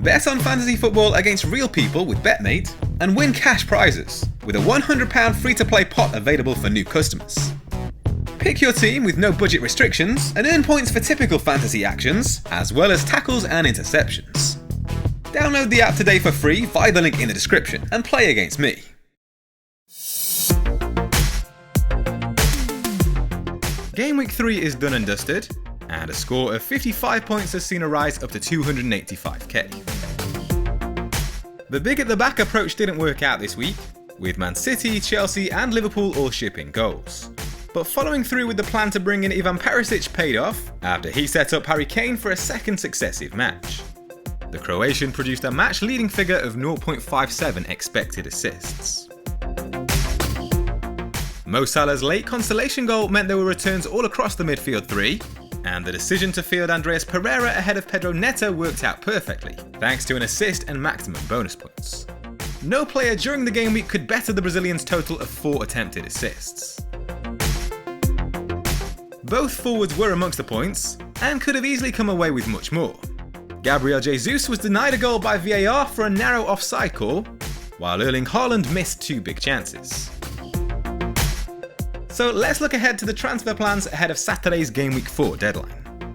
Bet on fantasy football against real people with BetMate and win cash prizes with a £100 free-to-play pot available for new customers. Pick your team with no budget restrictions and earn points for typical fantasy actions, as well as tackles and interceptions. Download the app today for free via the link in the description and play against me. Gameweek 3 is done and dusted, and a score of 55 points has seen a rise up to 285k. The big at the back approach didn't work out this week, with Man City, Chelsea and Liverpool all shipping goals. But following through with the plan to bring in Ivan Perisic paid off after he set up Harry Kane for a second successive match. The Croatian produced a match-leading figure of 0.57 expected assists. Mo Salah's late consolation goal meant there were returns all across the midfield three, and the decision to field Andreas Pereira ahead of Pedro Neto worked out perfectly, thanks to an assist and maximum bonus points. No player during the game week could better the Brazilian's total of 4 attempted assists. Both forwards were amongst the points, and could have easily come away with much more. Gabriel Jesus was denied a goal by VAR for a narrow offside call, while Erling Haaland missed 2 big chances. So let's look ahead to the transfer plans ahead of Saturday's Gameweek 4 deadline.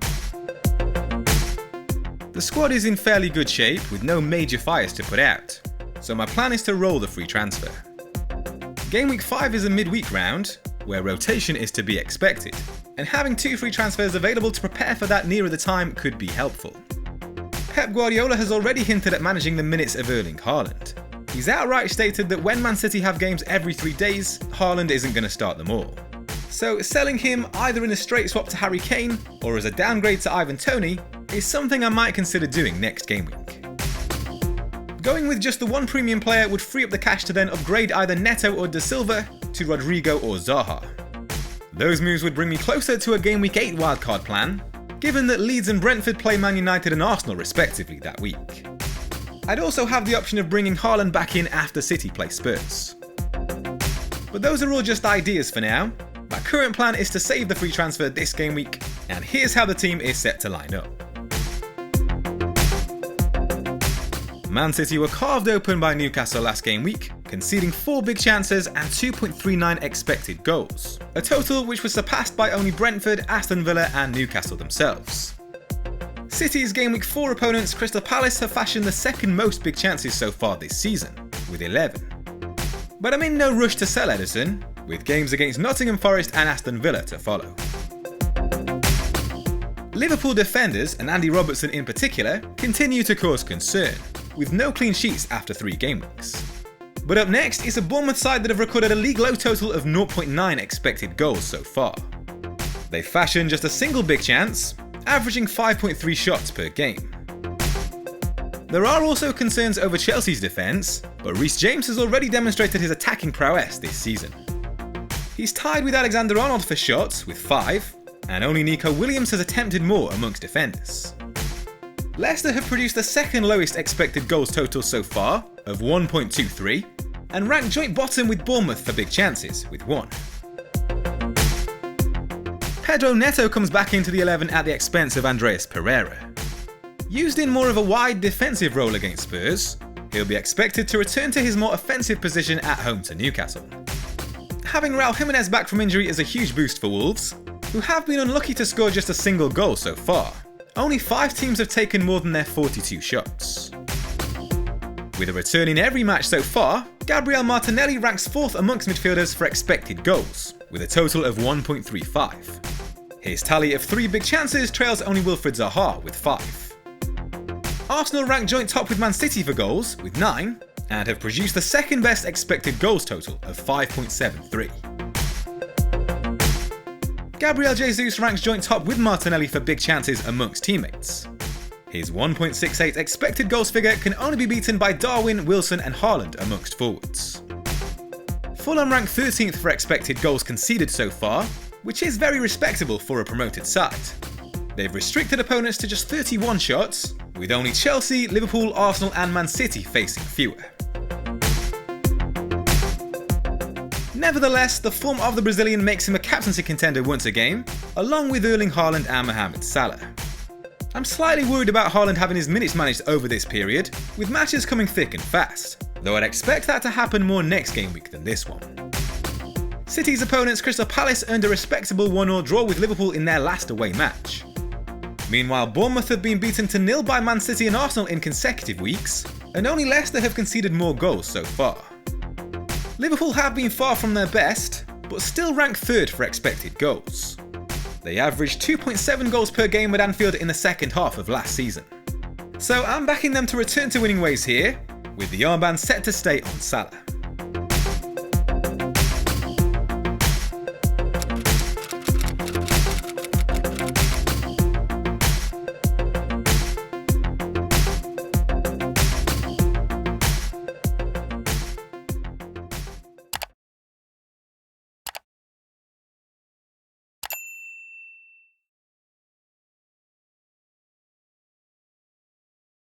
The squad is in fairly good shape with no major fires to put out, so my plan is to roll the free transfer. Gameweek 5 is a midweek round, where rotation is to be expected, and having 2 free transfers available to prepare for that nearer the time could be helpful. Pep Guardiola has already hinted at managing the minutes of Erling Haaland. He's outright stated that when Man City have games every 3 days, Haaland isn't going to start them all. So selling him either in a straight swap to Harry Kane or as a downgrade to Ivan Toney is something I might consider doing next game week. Going with just the one premium player would free up the cash to then upgrade either Neto or Da Silva to Rodrigo or Zaha. Those moves would bring me closer to a Game Week 8 wildcard plan, given that Leeds and Brentford play Man United and Arsenal respectively that week. I'd also have the option of bringing Haaland back in after City play Spurs. But those are all just ideas for now. My current plan is to save the free transfer this game week, and here's how the team is set to line up. Man City were carved open by Newcastle last game week, conceding 4 big chances and 2.39 expected goals, a total which was surpassed by only Brentford, Aston Villa and Newcastle themselves. City's Game Week 4 opponents Crystal Palace have fashioned the second most big chances so far this season, with 11. But I'm in no rush to sell Ederson, with games against Nottingham Forest and Aston Villa to follow. Liverpool defenders, and Andy Robertson in particular, continue to cause concern, with no clean sheets after 3 game weeks. But up next is a Bournemouth side that have recorded a league low total of 0.9 expected goals so far. They've fashioned just a single big chance, averaging 5.3 shots per game. There are also concerns over Chelsea's defence, but Reece James has already demonstrated his attacking prowess this season. He's tied with Alexander-Arnold for shots with 5, and only Nico Williams has attempted more amongst defenders. Leicester have produced the second lowest expected goals total so far, of 1.23, and ranked joint bottom with Bournemouth for big chances, with 1. Pedro Neto comes back into the 11 at the expense of Andreas Pereira. Used in more of a wide defensive role against Spurs, he'll be expected to return to his more offensive position at home to Newcastle. Having Raul Jimenez back from injury is a huge boost for Wolves, who have been unlucky to score just a single goal so far. Only 5 teams have taken more than their 42 shots. With a return in every match so far, Gabriel Martinelli ranks 4th amongst midfielders for expected goals, with a total of 1.35. His tally of 3 big chances trails only Wilfried Zaha with 5. Arsenal rank joint top with Man City for goals, with 9, and have produced the second best expected goals total of 5.73. Gabriel Jesus ranks joint top with Martinelli for big chances amongst teammates. His 1.68 expected goals figure can only be beaten by Darwin, Wilson and Haaland amongst forwards. Fulham rank 13th for expected goals conceded so far, which is very respectable for a promoted side. They've restricted opponents to just 31 shots, with only Chelsea, Liverpool, Arsenal and Man City facing fewer. Nevertheless, the form of the Brazilian makes him a captaincy contender once again, along with Erling Haaland and Mohamed Salah. I'm slightly worried about Haaland having his minutes managed over this period, with matches coming thick and fast, though I'd expect that to happen more next game week than this one. City's opponents Crystal Palace earned a respectable 1-1 draw with Liverpool in their last away match. Meanwhile, Bournemouth have been beaten to 0 by Man City and Arsenal in consecutive weeks, and only Leicester have conceded more goals so far. Liverpool have been far from their best, but still rank 3rd for expected goals. They averaged 2.7 goals per game at Anfield in the second half of last season. So I'm backing them to return to winning ways here, with the armband set to stay on Salah.